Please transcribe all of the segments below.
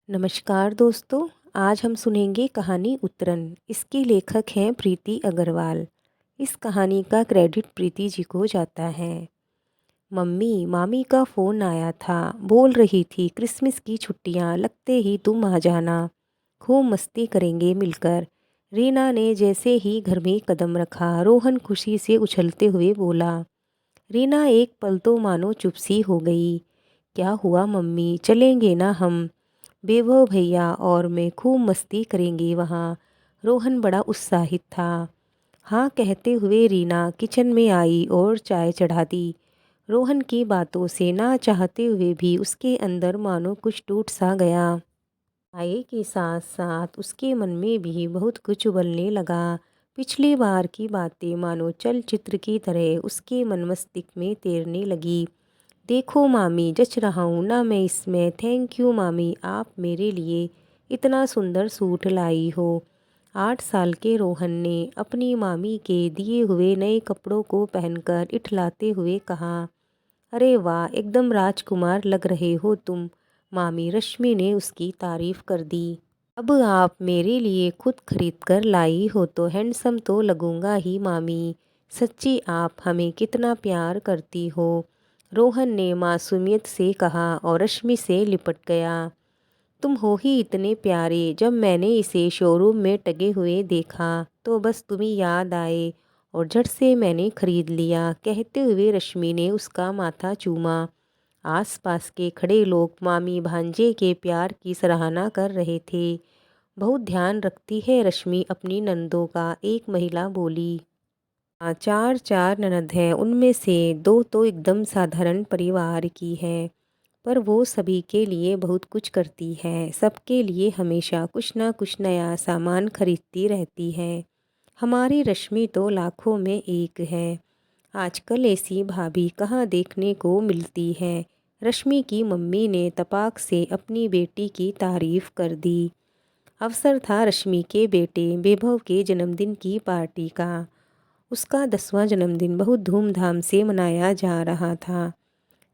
नमस्कार दोस्तों। आज हम सुनेंगे कहानी उतरन। इसके लेखक हैं प्रीति अग्रवाल। इस कहानी का क्रेडिट प्रीति जी को जाता है। मम्मी, मामी का फ़ोन आया था। बोल रही थी क्रिसमस की छुट्टियां लगते ही तुम आ जाना, खूब मस्ती करेंगे मिलकर। रीना ने जैसे ही घर में कदम रखा, रोहन खुशी से उछलते हुए बोला। रीना एक पल तो मानो चुप सी हो गई। क्या हुआ मम्मी, चलेंगे ना हम? बेवो भैया और मैं खूब मस्ती करेंगे वहाँ। रोहन बड़ा उत्साहित था। हाँ कहते हुए रीना किचन में आई और चाय चढ़ा दी। रोहन की बातों से ना चाहते हुए भी उसके अंदर मानो कुछ टूट सा गया। चाय के साथ साथ उसके मन में भी बहुत कुछ उबलने लगा। पिछली बार की बातें मानो चलचित्र की तरह उसके मन मस्तिष्क में तैरने लगी। देखो मामी, जच रहा हूँ ना मैं इसमें? थैंक यू मामी, आप मेरे लिए इतना सुंदर सूट लाई हो। 8 साल के रोहन ने अपनी मामी के दिए हुए नए कपड़ों को पहनकर इठलाते हुए कहा। अरे वाह, एकदम राजकुमार लग रहे हो तुम। मामी रश्मि ने उसकी तारीफ कर दी। अब आप मेरे लिए खुद खरीद कर लाई हो तो हैंडसम तो लगूंगा ही मामी। सच्ची आप हमें कितना प्यार करती हो, रोहन ने मासूमियत से कहा और रश्मि से लिपट गया। तुम हो ही इतने प्यारे। जब मैंने इसे शोरूम में टंगे हुए देखा तो बस तुम्ही याद आए और झट से मैंने खरीद लिया, कहते हुए रश्मि ने उसका माथा चूमा। आसपास के खड़े लोग मामी भांजे के प्यार की सराहना कर रहे थे। बहुत ध्यान रखती है रश्मि अपनी ननदों का, एक महिला बोली। हाँ, चार चार ननद हैं, उनमें से दो तो एकदम साधारण परिवार की हैं, पर वो सभी के लिए बहुत कुछ करती है। सबके लिए हमेशा कुछ ना कुछ नया सामान खरीदती रहती है। हमारी रश्मि तो लाखों में एक है। आजकल ऐसी भाभी कहाँ देखने को मिलती है। रश्मि की मम्मी ने तपाक से अपनी बेटी की तारीफ कर दी। अवसर था रश्मि के बेटे वैभव के जन्मदिन की पार्टी का। उसका 10वां जन्मदिन बहुत धूमधाम से मनाया जा रहा था।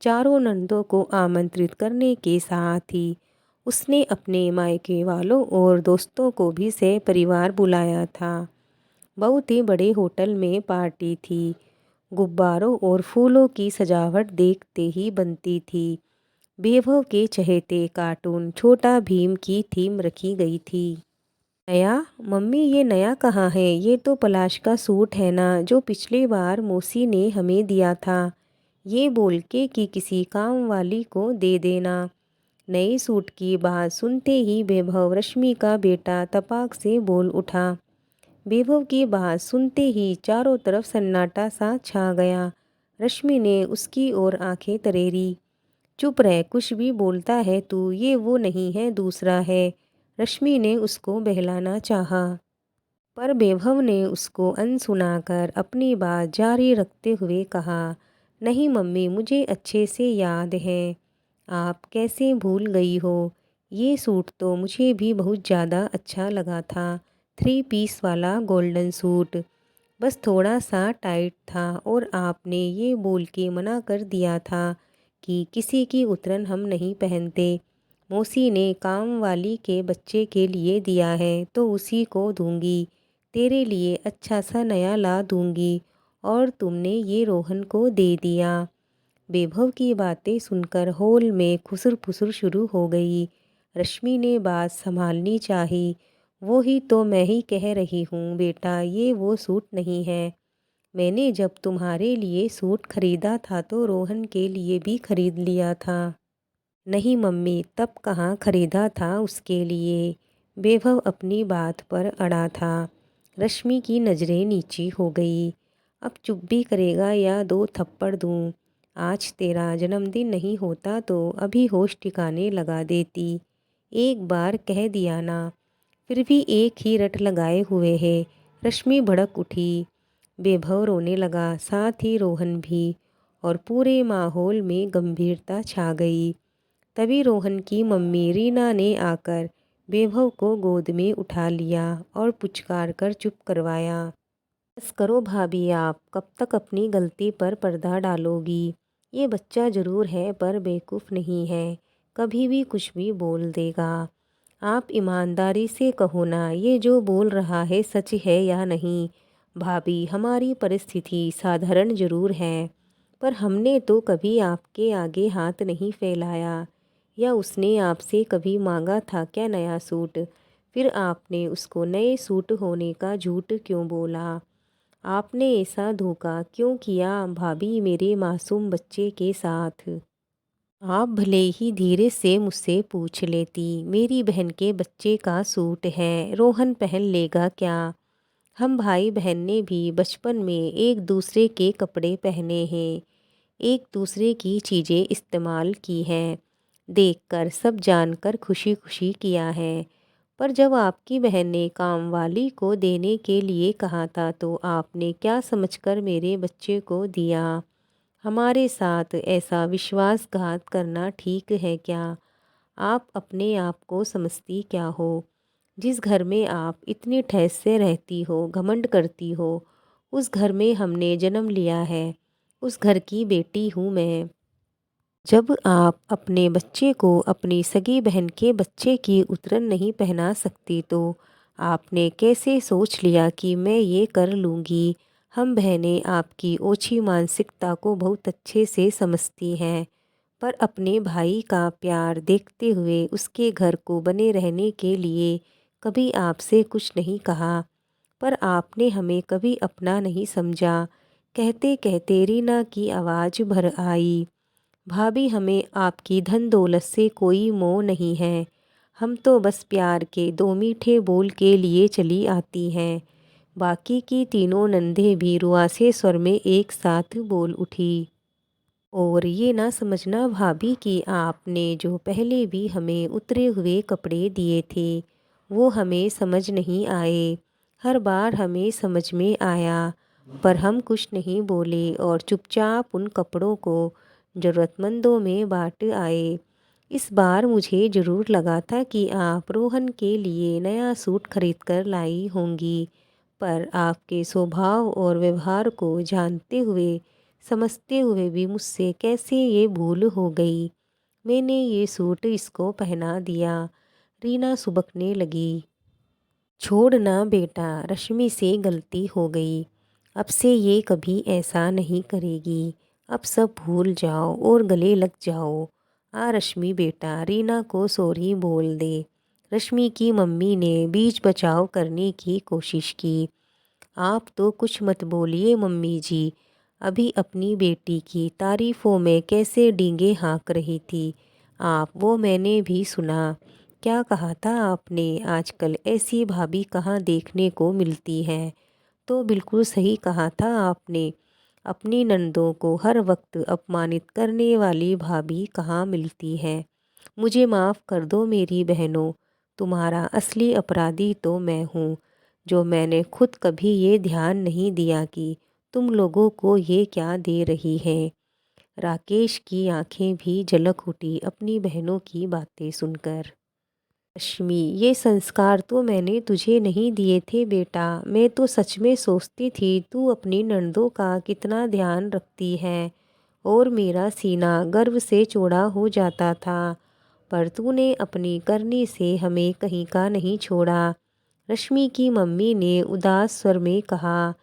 चारों नंदों को आमंत्रित करने के साथ ही उसने अपने मायके वालों और दोस्तों को भी सह परिवार बुलाया था। बहुत ही बड़े होटल में पार्टी थी। गुब्बारों और फूलों की सजावट देखते ही बनती थी। वैभव के चहेते कार्टून छोटा भीम की थीम रखी गई थी। नया? मम्मी ये नया कहाँ है? ये तो पलाश का सूट है ना, जो पिछली बार मौसी ने हमें दिया था। ये बोल के कि किसी काम वाली को दे देना। नए सूट की बात सुनते ही वैभव, रश्मि का बेटा, तपाक से बोल उठा। वैभव की बात सुनते ही चारों तरफ सन्नाटा सा छा गया। रश्मि ने उसकी ओर आंखें तरेरी। चुप रह, कुछ भी बोलता है तू, ये वो नहीं है, दूसरा है। रश्मि ने उसको बहलाना चाहा, पर वैभव ने उसको अनसुना कर अपनी बात जारी रखते हुए कहा। नहीं मम्मी, मुझे अच्छे से याद है। आप कैसे भूल गई हो? ये सूट तो मुझे भी बहुत ज़्यादा अच्छा लगा था। 3 पीस वाला गोल्डन सूट, बस थोड़ा सा टाइट था और आपने ये बोल के मना कर दिया था कि किसी की उतरन हम नहीं पहनते। मौसी ने काम वाली के बच्चे के लिए दिया है तो उसी को दूंगी। तेरे लिए अच्छा सा नया ला दूंगी और तुमने ये रोहन को दे दिया। वैभव की बातें सुनकर हॉल में खुसर फुसर शुरू हो गई। रश्मि ने बात संभालनी चाही। वो ही तो मैं ही कह रही हूँ बेटा, ये वो सूट नहीं है। मैंने जब तुम्हारे लिए सूट खरीदा था तो रोहन के लिए भी खरीद लिया था। नहीं मम्मी, तब कहाँ खरीदा था उसके लिए। वैभव अपनी बात पर अड़ा था। रश्मि की नज़रें नीची हो गई। अब चुप भी करेगा या 2 थप्पड़ दूँ? आज तेरा जन्मदिन नहीं होता तो अभी होश ठिकाने लगा देती। एक बार कह दिया ना, फिर भी एक ही रट लगाए हुए है। रश्मि भड़क उठी। वैभव रोने लगा, साथ ही रोहन भी, और पूरे माहौल में गंभीरता छा गई। तभी रोहन की मम्मी रीना ने आकर वैभव को गोद में उठा लिया और पुचकार कर चुप करवाया। बस करो भाभी, आप कब तक अपनी गलती पर पर्दा डालोगी? ये बच्चा जरूर है पर बेवकूफ़ नहीं है, कभी भी कुछ भी बोल देगा। आप ईमानदारी से कहो ना, ये जो बोल रहा है सच है या नहीं। भाभी, हमारी परिस्थिति साधारण जरूर है, पर हमने तो कभी आपके आगे हाथ नहीं फैलाया। या उसने आपसे कभी मांगा था क्या नया सूट? फिर आपने उसको नए सूट होने का झूठ क्यों बोला? आपने ऐसा धोखा क्यों किया भाभी मेरे मासूम बच्चे के साथ? आप भले ही धीरे से मुझसे पूछ लेती, मेरी बहन के बच्चे का सूट है, रोहन पहन लेगा क्या? हम भाई बहन ने भी बचपन में एक दूसरे के कपड़े पहने हैं, एक दूसरे की चीज़ें इस्तेमाल की हैं, देखकर सब जानकर खुशी खुशी किया है। पर जब आपकी बहन ने कामवाली को देने के लिए कहा था तो आपने क्या समझकर मेरे बच्चे को दिया? हमारे साथ ऐसा विश्वासघात करना ठीक है क्या? आप अपने आप को समझती क्या हो? जिस घर में आप इतनी ठहर से रहती हो, घमंड करती हो, उस घर में हमने जन्म लिया है, उस घर की बेटी हूँ मैं। जब आप अपने बच्चे को अपनी सगी बहन के बच्चे की उतरन नहीं पहना सकती तो आपने कैसे सोच लिया कि मैं ये कर लूँगी? हम बहनें आपकी ओछी मानसिकता को बहुत अच्छे से समझती हैं, पर अपने भाई का प्यार देखते हुए उसके घर को बने रहने के लिए कभी आपसे कुछ नहीं कहा। पर आपने हमें कभी अपना नहीं समझा। कहते कहते रीना की आवाज़ भर आई, भाभी, हमें आपकी धन दौलत से कोई मोह नहीं है। हम तो बस प्यार के दो मीठे बोल के लिए चली आती हैं। बाकी की तीनों नंदे भी रुआसे स्वर में एक साथ बोल उठी। और ये ना समझना भाभी कि आपने जो पहले भी हमें उतरे हुए कपड़े दिए थे वो हमें समझ नहीं आए। हर बार हमें समझ में आया, पर हम कुछ नहीं बोले और चुपचाप उन कपड़ों को ज़रूरतमंदों में बांट आए। इस बार मुझे ज़रूर लगा था कि आप रोहन के लिए नया सूट खरीद कर लाई होंगी, पर आपके स्वभाव और व्यवहार को जानते हुए समझते हुए भी मुझसे कैसे ये भूल हो गई। मैंने ये सूट इसको पहना दिया। रीना सुबकने लगी। छोड़ ना बेटा, रश्मि से गलती हो गई, अब से ये कभी ऐसा नहीं करेगी। अब सब भूल जाओ और गले लग जाओ। आ रश्मि बेटा, रीना को सॉरी बोल दे। रश्मि की मम्मी ने बीच बचाव करने की कोशिश की। आप तो कुछ मत बोलिए मम्मी जी, अभी अपनी बेटी की तारीफ़ों में कैसे डींगे हाँक रही थी आप, वो मैंने भी सुना। क्या कहा था आपने, आजकल ऐसी भाभी कहाँ देखने को मिलती हैं? तो बिल्कुल सही कहा था आपने, अपनी नंदों को हर वक्त अपमानित करने वाली भाभी कहाँ मिलती है। मुझे माफ़ कर दो मेरी बहनों, तुम्हारा असली अपराधी तो मैं हूँ, जो मैंने खुद कभी ये ध्यान नहीं दिया कि तुम लोगों को ये क्या दे रही है। राकेश की आंखें भी झलक उठी अपनी बहनों की बातें सुनकर। रश्मि, ये संस्कार तो मैंने तुझे नहीं दिए थे बेटा। मैं तो सच में सोचती थी तू अपनी नंदों का कितना ध्यान रखती है, और मेरा सीना गर्व से चौड़ा हो जाता था। पर तूने अपनी करनी से हमें कहीं का नहीं छोड़ा। रश्मि की मम्मी ने उदास स्वर में कहा।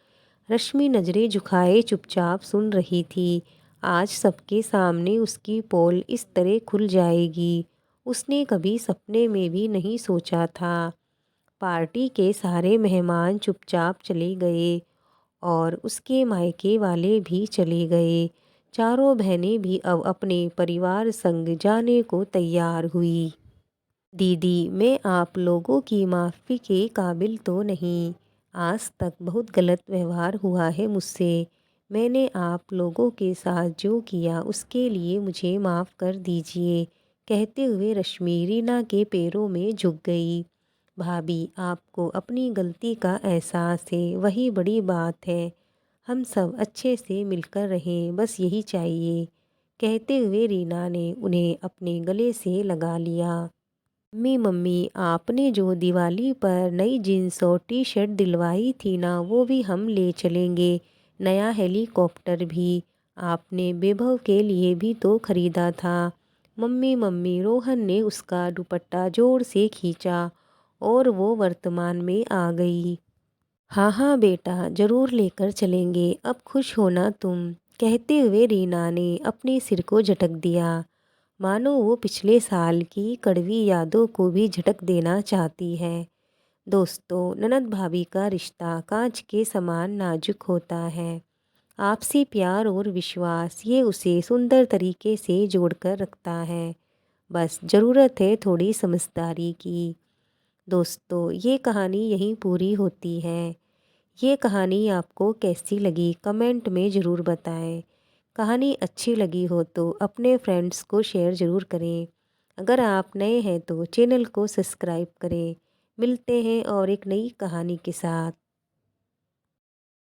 रश्मि नज़रें झुकाए चुपचाप सुन रही थी। आज सबके सामने उसकी पोल इस तरह खुल जाएगी, उसने कभी सपने में भी नहीं सोचा था। पार्टी के सारे मेहमान चुपचाप चले गए और उसके मायके वाले भी चले गए। चारों बहनें भी अब अपने परिवार संग जाने को तैयार हुई। दीदी, मैं आप लोगों की माफ़ी के काबिल तो नहीं। आज तक बहुत गलत व्यवहार हुआ है मुझसे। मैंने आप लोगों के साथ जो किया उसके लिए मुझे माफ़ कर दीजिए। कहते हुए रश्मि रीना के पैरों में झुक गई। भाभी, आपको अपनी गलती का एहसास है, वही बड़ी बात है। हम सब अच्छे से मिलकर रहें, बस यही चाहिए। कहते हुए रीना ने उन्हें अपने गले से लगा लिया। मम्मी मम्मी, आपने जो दिवाली पर नई जीन्स और टी शर्ट दिलवाई थी ना, वो भी हम ले चलेंगे। नया हेलीकॉप्टर भी आपने विभव के लिए भी तो खरीदा था। मम्मी मम्मी, रोहन ने उसका दुपट्टा जोर से खींचा और वो वर्तमान में आ गई। हाँ हाँ बेटा, ज़रूर लेकर चलेंगे, अब खुश होना तुम, कहते हुए रीना ने अपने सिर को झटक दिया, मानो वो पिछले साल की कड़वी यादों को भी झटक देना चाहती है। दोस्तों, ननद भाभी का रिश्ता कांच के समान नाजुक होता है। आपसी प्यार और विश्वास ये उसे सुंदर तरीके से जोड़कर रखता है। बस ज़रूरत है थोड़ी समझदारी की। दोस्तों, ये कहानी यहीं पूरी होती है। ये कहानी आपको कैसी लगी कमेंट में ज़रूर बताएं। कहानी अच्छी लगी हो तो अपने फ्रेंड्स को शेयर ज़रूर करें। अगर आप नए हैं तो चैनल को सब्सक्राइब करें। मिलते हैं और एक नई कहानी के साथ।